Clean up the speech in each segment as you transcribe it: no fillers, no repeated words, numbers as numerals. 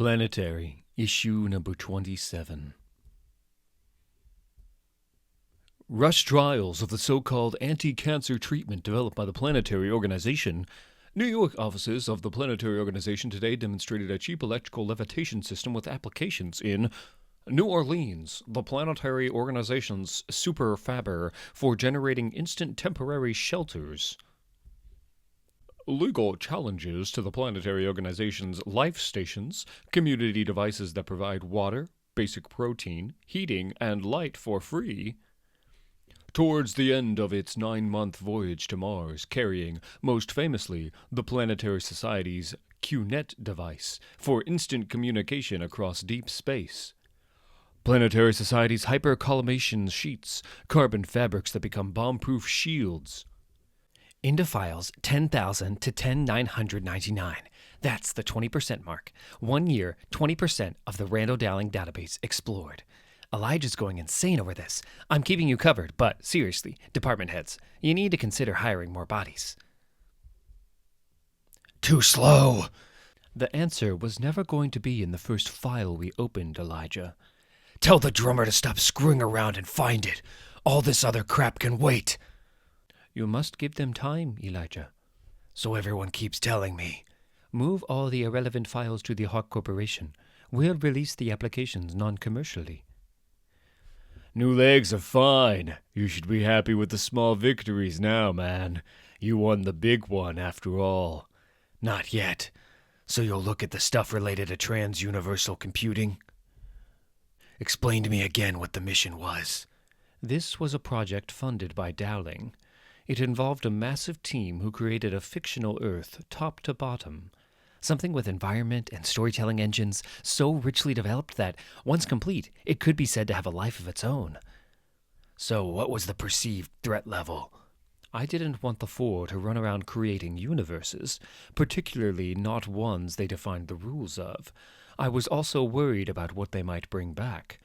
Planetary, issue number 27. Rush trials of the so-called anti-cancer treatment developed by the Planetary Organization. New York offices of the Planetary Organization today demonstrated a cheap electrical levitation system with applications in New Orleans. The Planetary Organization's super fabber for generating instant temporary shelters. Legal challenges to the Planetary Organization's life stations, community devices that provide water, basic protein, heating, and light for free. Towards the end of its 9-month voyage to Mars, carrying, most famously, the Planetary Society's QNet device for instant communication across deep space. Planetary Society's hypercollimation sheets, carbon fabrics that become bomb-proof shields. Into files 10,000 to 10,999. That's the 20% mark. 1 year, 20% of the Randall Dowling database explored. Elijah's going insane over this. I'm keeping you covered, but seriously, department heads, you need to consider hiring more bodies. Too slow. The answer was never going to be in the first file we opened, Elijah. Tell the drummer to stop screwing around and find it. All this other crap can wait. You must give them time, Elijah. So everyone keeps telling me. Move all the irrelevant files to the Hark Corporation. We'll release the applications non-commercially. New legs are fine. You should be happy with the small victories now, man. You won the big one, after all. Not yet. So you'll look at the stuff related to trans-universal computing? Explain to me again what the mission was. This was a project funded by Dowling. It involved a massive team who created a fictional Earth, top to bottom. Something with environment and storytelling engines so richly developed that, once complete, it could be said to have a life of its own. So what was the perceived threat level? I didn't want the Four to run around creating universes, particularly not ones they defined the rules of. I was also worried about what they might bring back.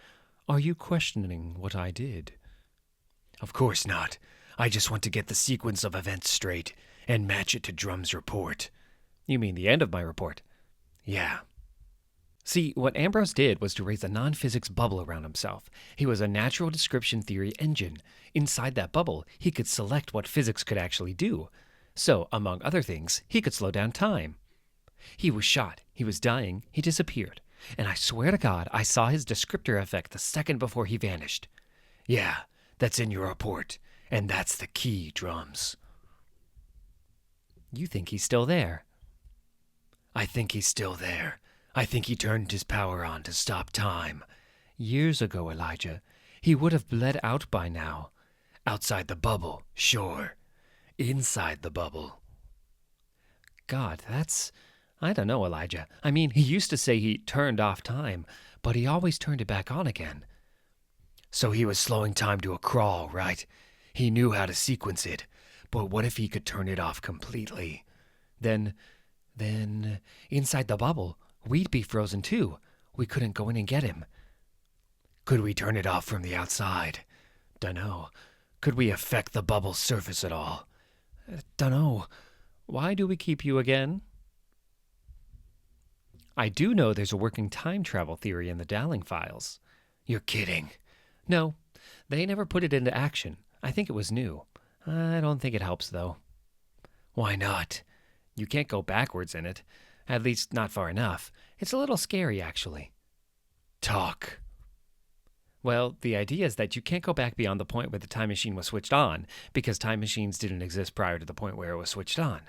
Are you questioning what I did? Of course not. I just want to get the sequence of events straight and match it to Drum's report. You mean the end of my report? Yeah. See, what Ambrose did was to raise a non-physics bubble around himself. He was a natural description theory engine. Inside that bubble, he could select what physics could actually do. So, among other things, he could slow down time. He was shot, he was dying, he disappeared. And I swear to God, I saw his descriptor effect the second before he vanished. Yeah, that's in your report. And that's the key, Drums. You think he's still there? I think he's still there. I think he turned his power on to stop time. Years ago, Elijah. He would have bled out by now. Outside the bubble, sure. Inside the bubble. God, I don't know, Elijah. I mean, he used to say he turned off time, but he always turned it back on again. So he was slowing time to a crawl, right? He knew how to sequence it, but what if he could turn it off completely? Then, inside the bubble, we'd be frozen too. We couldn't go in and get him. Could we turn it off from the outside? Dunno. Could we affect the bubble's surface at all? Dunno. Why do we keep you again? I do know there's a working time travel theory in the Dowling files. You're kidding. No, they never put it into action. I think it was new. I don't think it helps, though. Why not? You can't go backwards in it. At least, not far enough. It's a little scary, actually. Talk. Well, the idea is that you can't go back beyond the point where the time machine was switched on, because time machines didn't exist prior to the point where it was switched on.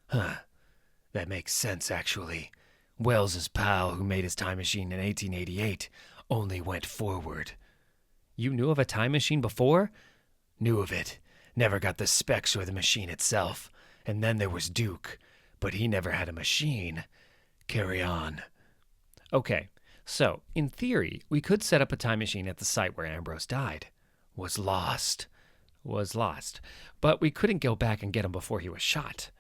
Huh. That makes sense, actually. Wells's pal, who made his time machine in 1888, only went forward. You knew of a time machine before? Knew of it. Never got the specs or the machine itself. And then there was Duke. But he never had a machine. Carry on. Okay, so, in theory, we could set up a time machine at the site where Ambrose died. Was lost. But we couldn't go back and get him before he was shot.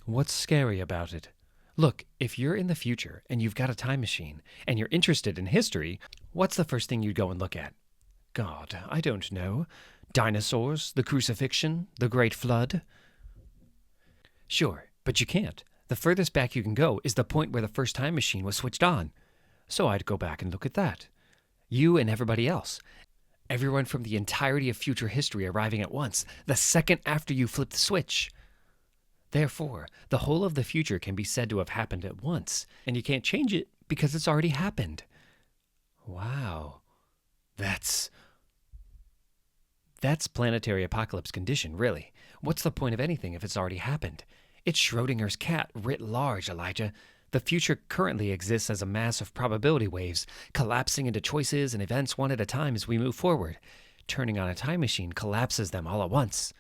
What's scary about it? Look, if you're in the future and you've got a time machine and you're interested in history, what's the first thing you'd go and look at? God, I don't know. Dinosaurs, the crucifixion, the Great Flood? Sure, but you can't. The furthest back you can go is the point where the first time machine was switched on. So I'd go back and look at that. You and everybody else. Everyone from the entirety of future history arriving at once, the second after you flip the switch. Therefore, the whole of the future can be said to have happened at once, and you can't change it because it's already happened. Wow. That's planetary apocalypse condition, really. What's the point of anything if it's already happened? It's Schrodinger's cat writ large, Elijah. The future currently exists as a mass of probability waves, collapsing into choices and events one at a time as we move forward. Turning on a time machine collapses them all at once.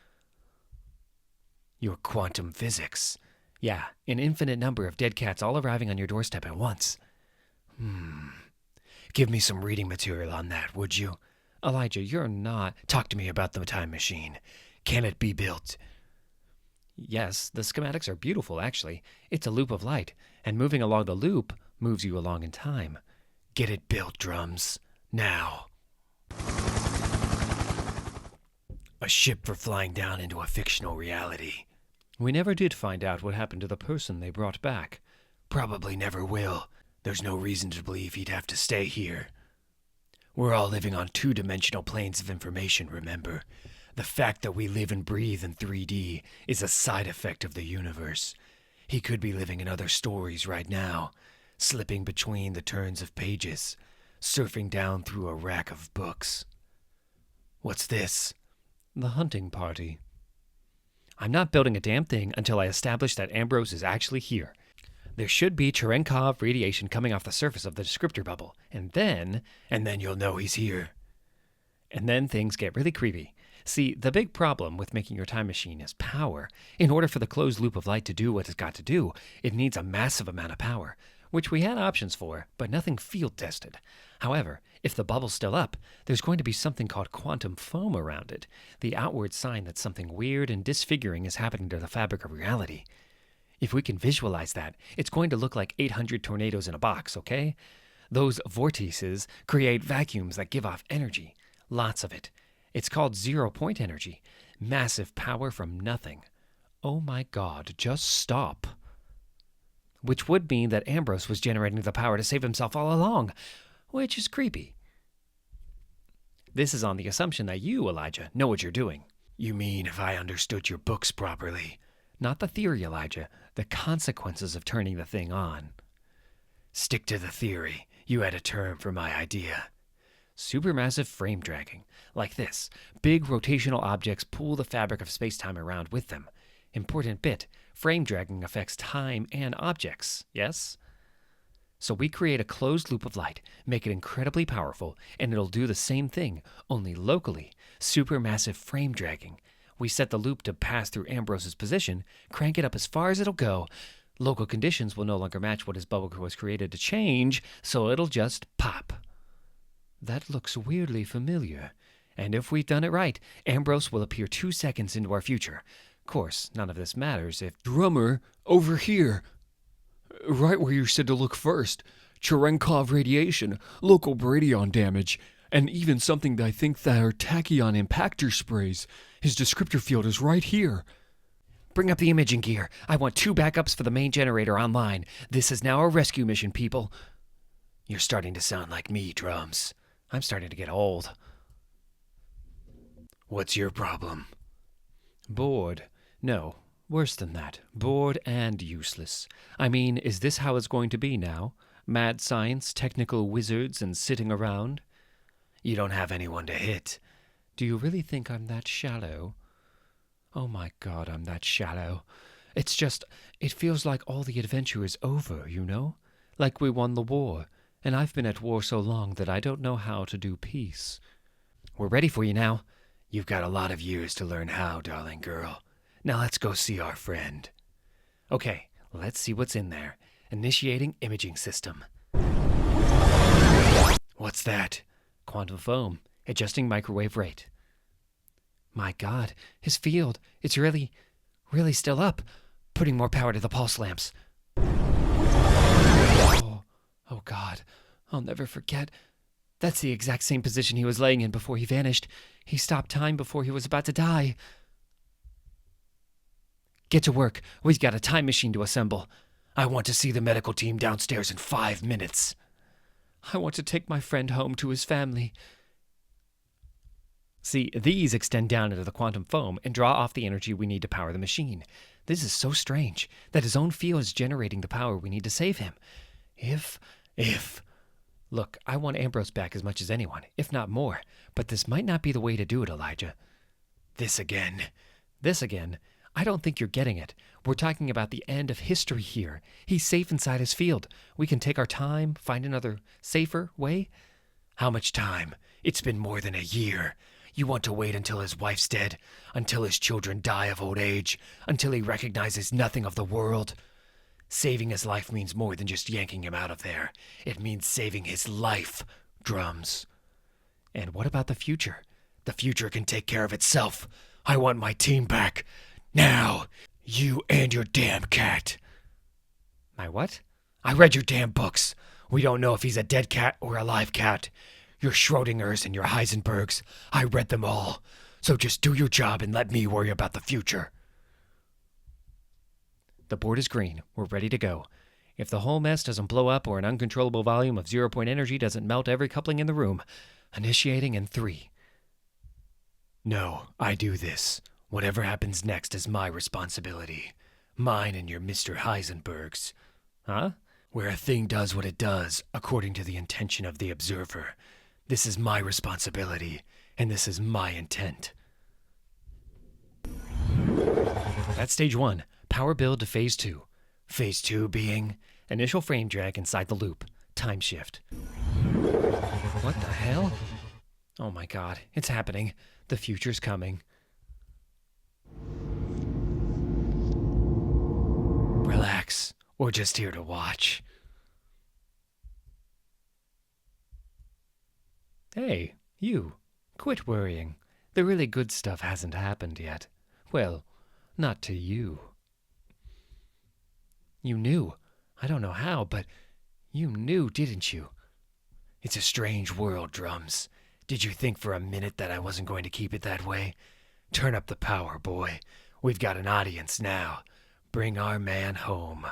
Your quantum physics. Yeah, an infinite number of dead cats all arriving on your doorstep at once. Give me some reading material on that, would you? Elijah, you're not... Talk to me about the time machine. Can it be built? Yes, the schematics are beautiful, actually. It's a loop of light, and moving along the loop moves you along in time. Get it built, Drums. Now. A ship for flying down into a fictional reality. We never did find out what happened to the person they brought back. Probably never will. There's no reason to believe he'd have to stay here. We're all living on two-dimensional planes of information, remember? The fact that we live and breathe in 3D is a side effect of the universe. He could be living in other stories right now, slipping between the turns of pages, surfing down through a rack of books. What's this? The hunting party. I'm not building a damn thing until I establish that Ambrose is actually here. There should be Cherenkov radiation coming off the surface of the descriptor bubble, and then you'll know he's here. And then things get really creepy. See, the big problem with making your time machine is power. In order for the closed loop of light to do what it's got to do, it needs a massive amount of power, which we had options for, but nothing field-tested. However, if the bubble's still up, there's going to be something called quantum foam around it, the outward sign that something weird and disfiguring is happening to the fabric of reality. If we can visualize that, it's going to look like 800 tornadoes in a box, okay? Those vortices create vacuums that give off energy. Lots of it. It's called zero-point energy. Massive power from nothing. Oh my God, just stop. Which would mean that Ambrose was generating the power to save himself all along, which is creepy. This is on the assumption that you, Elijah, know what you're doing. You mean if I understood your books properly? Not the theory, Elijah. The consequences of turning the thing on. Stick to the theory. You had a term for my idea. Supermassive frame dragging. Like this. Big rotational objects pull the fabric of space-time around with them. Important bit. Frame dragging affects time and objects, yes? So we create a closed loop of light, make it incredibly powerful, and it'll do the same thing, only locally. Supermassive frame dragging. We set the loop to pass through Ambrose's position, crank it up as far as it'll go. Local conditions will no longer match what his bubble was created to change, so it'll just pop. That looks weirdly familiar. And if we've done it right, Ambrose will appear 2 seconds into our future. Of course, none of this matters if... Drummer, over here. Right where you said to look first. Cherenkov radiation, local bradyon damage, and even something that I think that are tachyon impactor sprays. His descriptor field is right here. Bring up the imaging gear. I want 2 backups for the main generator online. This is now a rescue mission, people. You're starting to sound like me, Drums. I'm starting to get old. What's your problem? Bored. No, worse than that. Bored and useless. I mean, is this how it's going to be now? Mad science, technical wizards, and sitting around? You don't have anyone to hit. Do you really think I'm that shallow? Oh my God, I'm that shallow. It's just, it feels like all the adventure is over, you know? Like we won the war, and I've been at war so long that I don't know how to do peace. We're ready for you now. You've got a lot of years to learn how, darling girl. Now let's go see our friend. Okay, let's see what's in there. Initiating imaging system. What's that? Quantum foam. Adjusting microwave rate. My God, his field, it's really still up. Putting more power to the pulse lamps. Oh God, I'll never forget. That's the exact same position he was laying in before he vanished. He stopped time before he was about to die. Get to work. We've got a time machine to assemble. I want to see the medical team downstairs in 5 minutes. I want to take my friend home to his family. See, these extend down into the quantum foam and draw off the energy we need to power the machine. This is so strange that his own field is generating the power we need to save him. If... Look, I want Ambrose back as much as anyone, if not more, but this might not be the way to do it, Elijah. This again? I don't think you're getting it. We're talking about the end of history here. He's safe inside his field. We can take our time, find another safer way. How much time? It's been more than a year. You want to wait until his wife's dead, until his children die of old age, until he recognizes nothing of the world? Saving his life means more than just yanking him out of there. It means saving his life, Drums. And what about the future? The future can take care of itself. I want my team back. Now, you and your damn cat. My what? I read your damn books. We don't know if he's a dead cat or a live cat. Your Schrodingers and your Heisenbergs. I read them all. So just do your job and let me worry about the future. The board is green. We're ready to go. If the whole mess doesn't blow up or an uncontrollable volume of 0-point energy doesn't melt every coupling in the room. Initiating in 3. No, I do this. Whatever happens next is my responsibility. Mine and your Mr. Heisenberg's. Huh? Where a thing does what it does, according to the intention of the observer. This is my responsibility, and this is my intent. That's stage 1. Power build to phase 2. Phase 2 being initial frame drag inside the loop. Time shift. What the hell? Oh my god, it's happening. The future's coming. Relax. We're just here to watch. Hey, you. Quit worrying. The really good stuff hasn't happened yet. Well, not to you. You knew. I don't know how, but you knew, didn't you? It's a strange world, Drums. Did you think for a minute that I wasn't going to keep it that way? Turn up the power, boy. We've got an audience now. Bring our man home.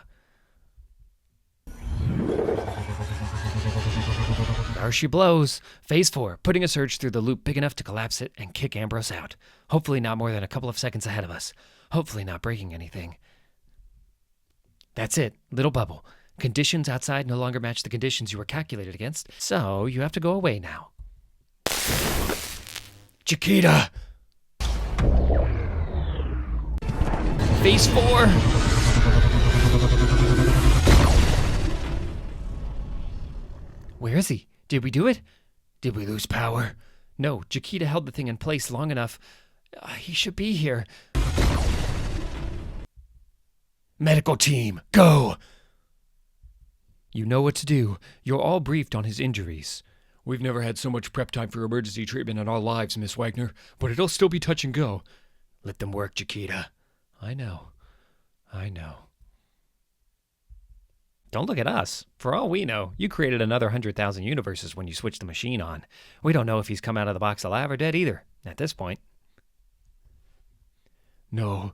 There she blows. Phase 4, putting a surge through the loop big enough to collapse it and kick Ambrose out. Hopefully not more than a couple of seconds ahead of us. Hopefully not breaking anything. That's it, little bubble. Conditions outside no longer match the conditions you were calculated against, so you have to go away now. Chiquita! Phase 4! Where is he? Did we do it? Did we lose power? No, Chiquita held the thing in place long enough. He should be here. Medical team, go! You know what to do. You're all briefed on his injuries. We've never had so much prep time for emergency treatment in our lives, Miss Wagner, but it'll still be touch and go. Let them work, Chiquita. I know. Don't look at us. For all we know, you created another 100,000 universes when you switched the machine on. We don't know if he's come out of the box alive or dead either, at this point. No,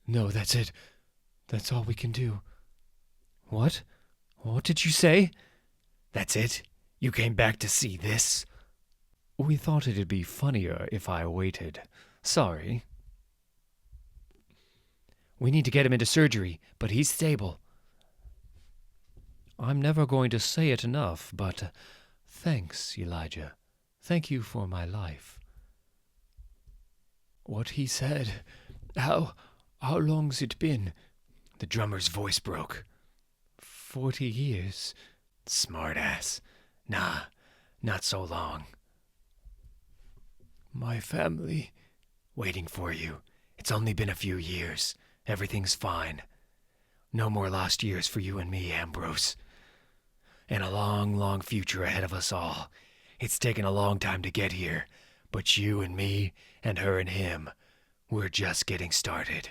that's it. That's all we can do. What? What did you say? That's it? You came back to see this? We thought it'd be funnier if I waited. Sorry. We need to get him into surgery, but he's stable. I'm never going to say it enough, but thanks, Elijah. Thank you for my life. What he said. How long's it been? The drummer's voice broke. 40 years. Smartass. Nah, not so long. My family. Waiting for you. It's only been a few years. Everything's fine. No more lost years for you and me, Ambrose. And a long, long future ahead of us all. It's taken a long time to get here, but you and me and her and him, we're just getting started.